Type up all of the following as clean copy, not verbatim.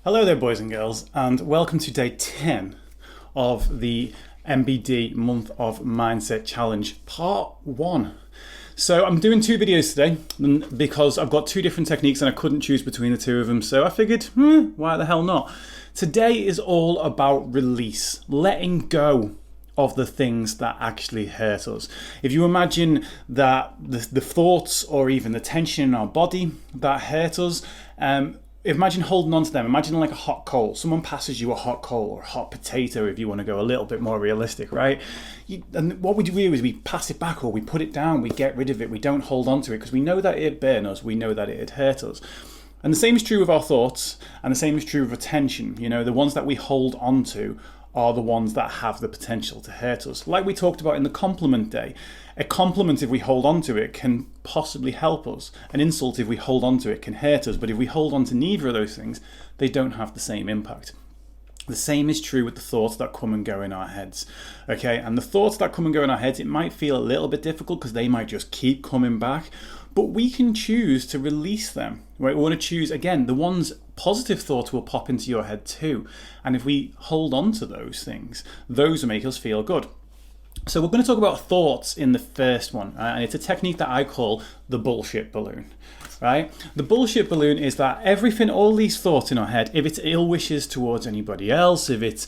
Hello there, boys and girls, and welcome to day 10 of the MBD Month of Mindset Challenge, part 1. So I'm doing 2 videos today because I've got 2 different techniques and I couldn't choose between the 2 of them, so I figured, why the hell not? Today is all about release, letting go of the things that actually hurt us. If you imagine that the thoughts or even the tension in our body that hurt us, imagine holding on to them. Imagine like a hot coal. Someone passes you a hot coal or a hot potato if you want to go a little bit more realistic, right? And what we do is we pass it back or we put it down, we get rid of it, we don't hold on to it because we know that it'd burn us, we know that it'd hurt us. And the same is true with our thoughts and the same is true with attention. You know, the ones that we hold on to are the ones that have the potential to hurt us. Like we talked about in the compliment day, a compliment, if we hold on to it, can possibly help us. An insult, if we hold on to it, can hurt us. But if we hold on to neither of those things, they don't have the same impact. The same is true with the thoughts that come and go in our heads. Okay, and the thoughts that come and go in our heads, it might feel a little bit difficult because they might just keep coming back, but we can choose to release them. Right? We want to choose, again, the ones, positive thoughts will pop into your head too. And if we hold on to those things, those will make us feel good. So we're going to talk about thoughts in the first one, and it's a technique that I call the bullshit balloon. Right? The bullshit balloon is that everything, all these thoughts in our head, if it's ill wishes towards anybody else, if it's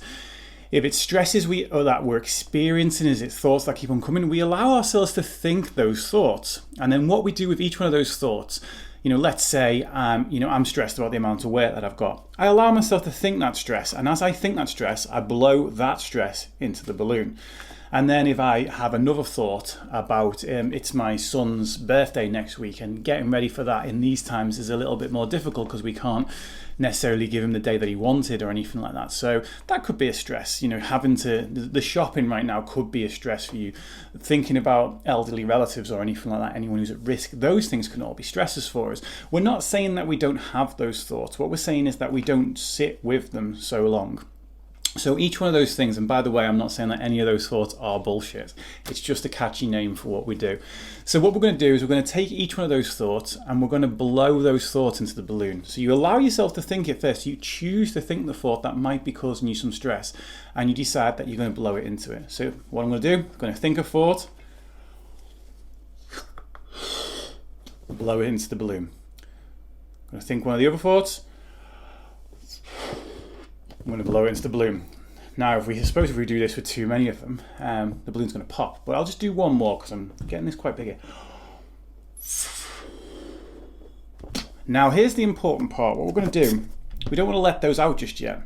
stresses that we're experiencing, is it thoughts that keep on coming, we allow ourselves to think those thoughts. And then what we do with each one of those thoughts, let's say, I'm stressed about the amount of weight that I've got. I allow myself to think that stress. And as I think that stress, I blow that stress into the balloon. And then if I have another thought about it's my son's birthday next week and getting ready for that in these times is a little bit more difficult because we can't necessarily give him the day that he wanted or anything like that. So that could be a stress. The shopping right now could be a stress for you. Thinking about elderly relatives or anything like that, anyone who's at risk, those things can all be stresses for us. We're not saying that we don't have those thoughts. What we're saying is that we don't sit with them so long. So each one of those things, and by the way, I'm not saying that any of those thoughts are bullshit. It's just a catchy name for what we do. So what we're going to do is we're going to take each one of those thoughts and we're going to blow those thoughts into the balloon. So you allow yourself to think it first. You choose to think the thought that might be causing you some stress and you decide that you're going to blow it into it. So what I'm going to do, I'm going to think a thought, blow it into the balloon. I'm going to think one of the other thoughts, I'm going to blow it into the balloon. Now, if we do this with too many of them, the balloon's going to pop. But I'll just do one more because I'm getting this quite big here. Now, here's the important part. What we're going to do, we don't want to let those out just yet.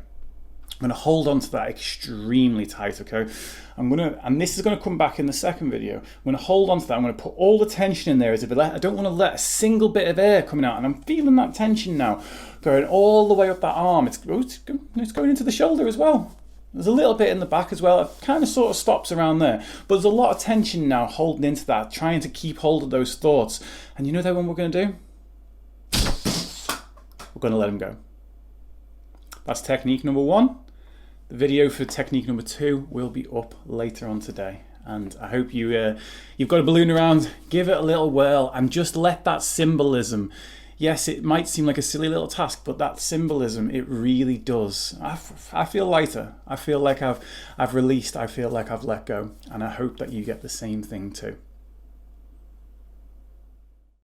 I'm going to hold on to that extremely tight, okay? And this is going to come back in the second video. I'm going to hold on to that. I'm going to put all the tension in there. I don't want to let a single bit of air coming out. And I'm feeling that tension now going all the way up that arm. It's going into the shoulder as well. There's a little bit in the back as well. It kind of sort of stops around there. But there's a lot of tension now holding into that, trying to keep hold of those thoughts. And you know that what we're going to do? We're going to let them go. That's technique number 1. The video for technique number 2 will be up later on today. And I hope you've got a balloon around, give it a little whirl and just let that symbolism, yes, it might seem like a silly little task, but that symbolism, it really does. I feel lighter. I feel like I've released. I feel like I've let go. And I hope that you get the same thing too.